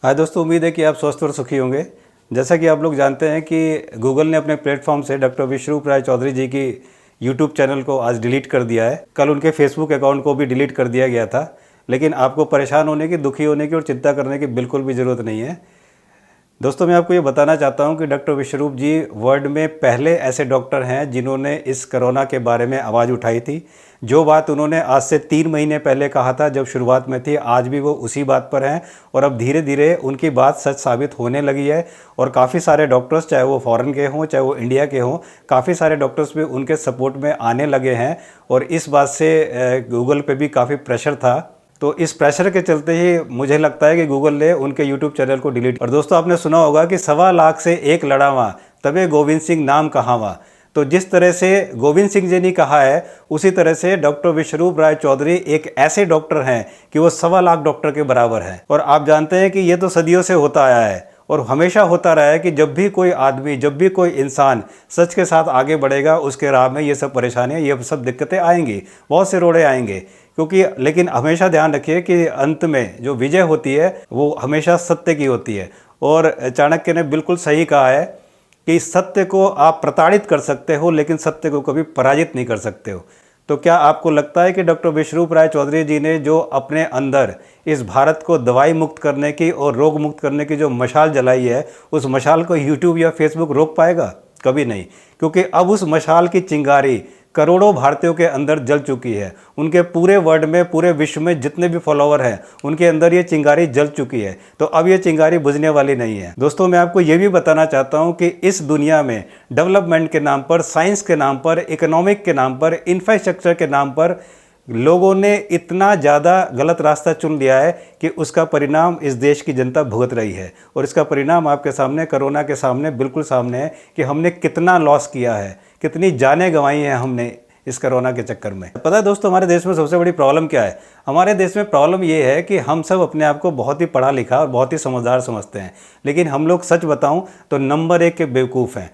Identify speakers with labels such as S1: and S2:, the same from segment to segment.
S1: हाँ दोस्तों, उम्मीद है कि आप स्वस्थ और सुखी होंगे। जैसा कि आप लोग जानते हैं कि गूगल ने अपने प्लेटफॉर्म से डॉक्टर विश्वरूप राय चौधरी जी की यूट्यूब चैनल को आज डिलीट कर दिया है। कल उनके फेसबुक अकाउंट को भी डिलीट कर दिया गया था। लेकिन आपको परेशान होने की, दुखी होने की और चिंता करने की बिल्कुल भी ज़रूरत नहीं है। दोस्तों, मैं आपको ये बताना चाहता हूँ कि डॉक्टर विश्वरूप जी वर्ल्ड में पहले ऐसे डॉक्टर हैं जिन्होंने इस कोरोना के बारे में आवाज़ उठाई थी। जो बात उन्होंने आज से 3 महीने पहले कहा था जब शुरुआत में थी, आज भी वो उसी बात पर हैं और अब धीरे धीरे उनकी बात सच साबित होने लगी है। और काफ़ी सारे डॉक्टर्स, चाहे वो फॉरेन के हों चाहे वो इंडिया के हों, काफ़ी सारे डॉक्टर्स भी उनके सपोर्ट में आने लगे हैं। और इस बात से गूगल पे भी काफ़ी प्रेशर था। तो इस प्रेशर के चलते ही मुझे लगता है कि गूगल ने उनके यूट्यूब चैनल को डिलीट। और दोस्तों, आपने सुना होगा कि 1.25 लाख से एक लड़ावा तबे गोविंद सिंह नाम कहावा। तो जिस तरह से गोविंद सिंह जी ने कहा है, उसी तरह से डॉक्टर विश्वरूप राय चौधरी एक ऐसे डॉक्टर हैं कि वो 1.25 लाख डॉक्टर के बराबर हैं। और आप जानते हैं कि ये तो सदियों से होता आया है और हमेशा होता रहा है कि जब भी कोई आदमी, जब भी कोई इंसान सच के साथ आगे बढ़ेगा, उसके राह में ये सब परेशानियां, ये सब दिक्कतें आएंगी, बहुत से रोड़े आएंगे। क्योंकि लेकिन हमेशा ध्यान रखिए कि अंत में जो विजय होती है वो हमेशा सत्य की होती है। और चाणक्य ने बिल्कुल सही कहा है कि सत्य को आप प्रताड़ित कर सकते हो लेकिन सत्य को कभी पराजित नहीं कर सकते हो। तो क्या आपको लगता है कि डॉक्टर विश्वरूप राय चौधरी जी ने जो अपने अंदर इस भारत को दवाई मुक्त करने की और रोग मुक्त करने की जो मशाल जलाई है, उस मशाल को यूट्यूब या फेसबुक रोक पाएगा? कभी नहीं। क्योंकि अब उस मशाल की चिंगारी करोड़ों भारतीयों के अंदर जल चुकी है। उनके पूरे वर्ल्ड में, पूरे विश्व में जितने भी फॉलोवर हैं, उनके अंदर ये चिंगारी जल चुकी है। तो अब ये चिंगारी बुझने वाली नहीं है। दोस्तों, मैं आपको ये भी बताना चाहता हूँ कि इस दुनिया में डेवलपमेंट के नाम पर, साइंस के नाम पर, इकोनॉमिक के नाम पर, इंफ्रास्ट्रक्चर के नाम पर लोगों ने इतना ज़्यादा गलत रास्ता चुन लिया है कि उसका परिणाम इस देश की जनता भुगत रही है। और इसका परिणाम आपके सामने, कोरोना के सामने, बिल्कुल सामने है कि हमने कितना लॉस किया है, कितनी जानें गंवाई हैं हमने इस कोरोना के चक्कर में। पता है दोस्तों, हमारे देश में सबसे बड़ी प्रॉब्लम क्या है? हमारे देश में प्रॉब्लम ये है कि हम सब अपने आप को बहुत ही पढ़ा लिखा और बहुत ही समझदार समझते हैं। लेकिन हम लोग, सच बताऊं तो, नंबर 1 के बेवकूफ़ हैं।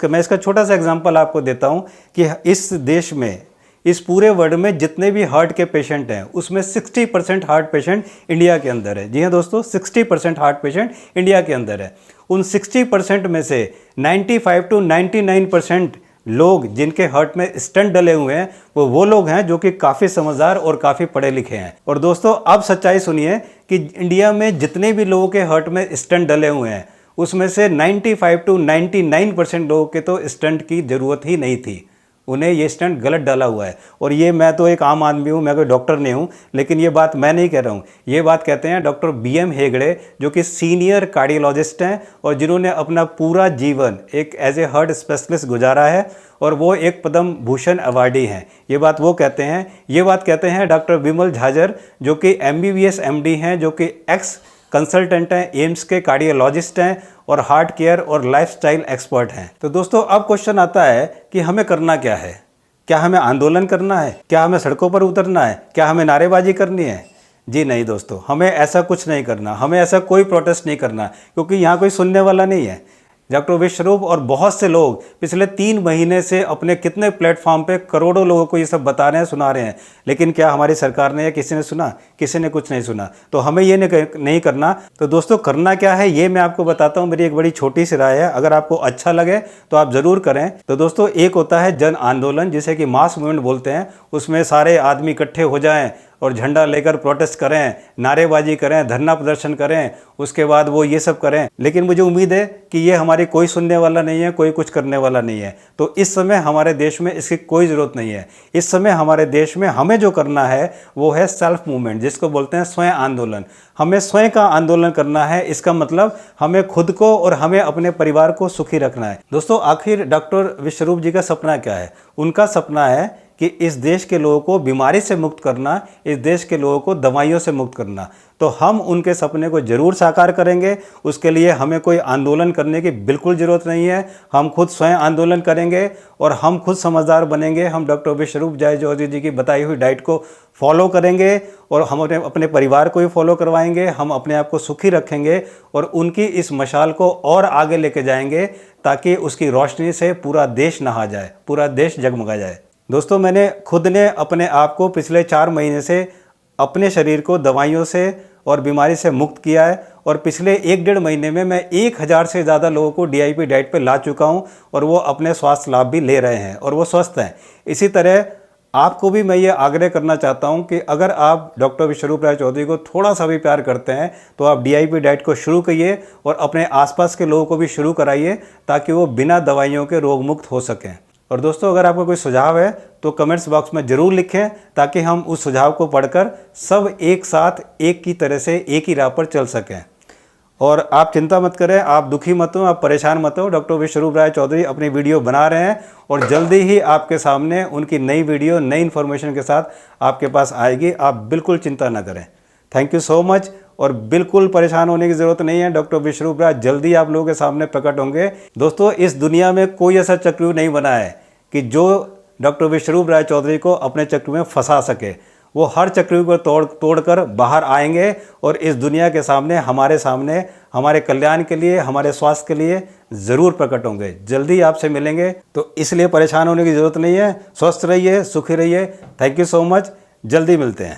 S1: मैं इसका छोटा सा एग्जाम्पल आपको देता हूँ कि इस देश में, इस पूरे वर्ल्ड में जितने भी हार्ट के पेशेंट हैं, उसमें 60% हार्ट पेशेंट इंडिया के अंदर है। जी हाँ दोस्तों, 60% हार्ट पेशेंट इंडिया के अंदर है। उन 60% में से 95 to 99% लोग जिनके हार्ट में स्टेंट डले हुए हैं, वो लोग हैं जो कि काफ़ी समझदार और काफ़ी पढ़े लिखे हैं। और दोस्तों, अब सच्चाई सुनिए कि इंडिया में जितने भी लोगों के हार्ट में स्टेंट डले हुए हैं, उसमें से 95 to 99% लोगों के तो स्टेंट की ज़रूरत ही नहीं थी। उन्हें ये स्टेंट गलत डाला हुआ है। और ये, मैं तो एक आम आदमी हूँ, मैं कोई डॉक्टर नहीं हूँ, लेकिन ये बात मैं नहीं कह रहा हूँ, ये बात कहते हैं डॉक्टर BM हेगड़े, जो कि सीनियर कार्डियोलॉजिस्ट हैं और जिन्होंने अपना पूरा जीवन एक एज ए हार्ट स्पेशलिस्ट गुजारा है और वो एक पद्म भूषण अवार्डी हैं। ये बात वो कहते हैं। ये बात कहते हैं डॉक्टर विमल झाजर, जो कि MBBS MD हैं, जो कि एक्स कंसल्टेंट हैं, एम्स के कार्डियोलॉजिस्ट हैं और हार्ट केयर और लाइफस्टाइल एक्सपर्ट हैं। तो दोस्तों, अब क्वेश्चन आता है कि हमें करना क्या है? क्या हमें आंदोलन करना है? क्या हमें सड़कों पर उतरना है? क्या हमें नारेबाजी करनी है? जी नहीं दोस्तों, हमें ऐसा कुछ नहीं करना। हमें ऐसा कोई प्रोटेस्ट नहीं करना, क्योंकि यहाँ कोई सुनने वाला नहीं है। डॉक्टर विश्वरूप और बहुत से लोग पिछले 3 महीने से अपने कितने प्लेटफॉर्म पे करोड़ों लोगों को ये सब बता रहे हैं, सुना रहे हैं। लेकिन क्या हमारी सरकार ने या किसी ने सुना? किसी ने कुछ नहीं सुना। तो हमें ये नहीं करना। तो दोस्तों, करना क्या है ये मैं आपको बताता हूँ। मेरी एक बड़ी छोटी सी राय है, अगर आपको अच्छा लगे तो आप ज़रूर करें। तो दोस्तों, एक होता है जन आंदोलन, जिसे कि मास मूवमेंट बोलते हैं। उसमें सारे आदमी इकट्ठे हो जाएं और झंडा लेकर प्रोटेस्ट करें, नारेबाजी करें, धरना प्रदर्शन करें, उसके बाद वो ये सब करें। लेकिन मुझे उम्मीद है कि ये हमारी कोई सुनने वाला नहीं है, कोई कुछ करने वाला नहीं है। तो इस समय हमारे देश में इसकी कोई ज़रूरत नहीं है। इस समय हमारे देश में हमें जो करना है वो है सेल्फ मूवमेंट, जिसको बोलते हैं स्वयं आंदोलन। हमें स्वयं का आंदोलन करना है। इसका मतलब हमें खुद को और हमें अपने परिवार को सुखी रखना है। दोस्तों, आखिर डॉक्टर विश्वरूप जी का सपना क्या है? उनका सपना है कि इस देश के लोगों को बीमारी से मुक्त करना, इस देश के लोगों को दवाइयों से मुक्त करना। तो हम उनके सपने को जरूर साकार करेंगे। उसके लिए हमें कोई आंदोलन करने की बिल्कुल ज़रूरत नहीं है। हम खुद स्वयं आंदोलन करेंगे और हम खुद समझदार बनेंगे। हम डॉक्टर विश्वरूप राय चौधरी जी की बताई हुई डाइट को फॉलो करेंगे और हम अपने परिवार को भी फॉलो करवाएंगे। हम अपने आप को सुखी रखेंगे और उनकी इस मशाल को और आगे लेके जाएंगे, ताकि उसकी रोशनी से पूरा देश नहा जाए, पूरा देश जगमगा जाए। दोस्तों, मैंने खुद ने अपने आप को पिछले 4 महीने से अपने शरीर को दवाइयों से और बीमारी से मुक्त किया है और पिछले 1-1.5 महीने में मैं 1000 से ज़्यादा लोगों को DIP डाइट पे ला चुका हूँ और वो अपने स्वास्थ्य लाभ भी ले रहे हैं और वो स्वस्थ हैं। इसी तरह आपको भी मैं ये आग्रह करना चाहता हूँ कि अगर आप डॉक्टर विश्वरूप राय चौधरी को थोड़ा सा भी प्यार करते हैं तो आप DIP डाइट को शुरू करिए और अपने आसपास के लोगों को भी शुरू कराइए ताकि वो बिना दवाइयों के रोग मुक्त हो सकें। और दोस्तों, अगर आपका कोई सुझाव है तो कमेंट्स बॉक्स में ज़रूर लिखें ताकि हम उस सुझाव को पढ़कर सब एक साथ एक की तरह से एक ही राह पर चल सकें। और आप चिंता मत करें, आप दुखी मत हो, आप परेशान मत हो। डॉक्टर विश्वरूप राय चौधरी अपनी वीडियो बना रहे हैं और जल्दी ही आपके सामने उनकी नई वीडियो नई इन्फॉर्मेशन के साथ आपके पास आएगी। आप बिल्कुल चिंता ना करें। Thank you so much. और बिल्कुल परेशान होने की ज़रूरत नहीं है, डॉक्टर विश्वरूप राय जल्दी आप लोगों के सामने प्रकट होंगे। दोस्तों, इस दुनिया में कोई ऐसा चक्रव्यूह नहीं बना है कि जो डॉक्टर विश्वरूप राय चौधरी को अपने चक्रव्यूह में फंसा सके। वो हर चक्रव्यूह को तोड़कर बाहर आएंगे और इस दुनिया के सामने हमारे कल्याण के लिए, हमारे स्वास्थ्य के लिए ज़रूर प्रकट होंगे। जल्दी आपसे मिलेंगे, तो इसलिए परेशान होने की ज़रूरत नहीं है। स्वस्थ रहिए, सुखी रहिए। Thank you so much. जल्दी मिलते हैं।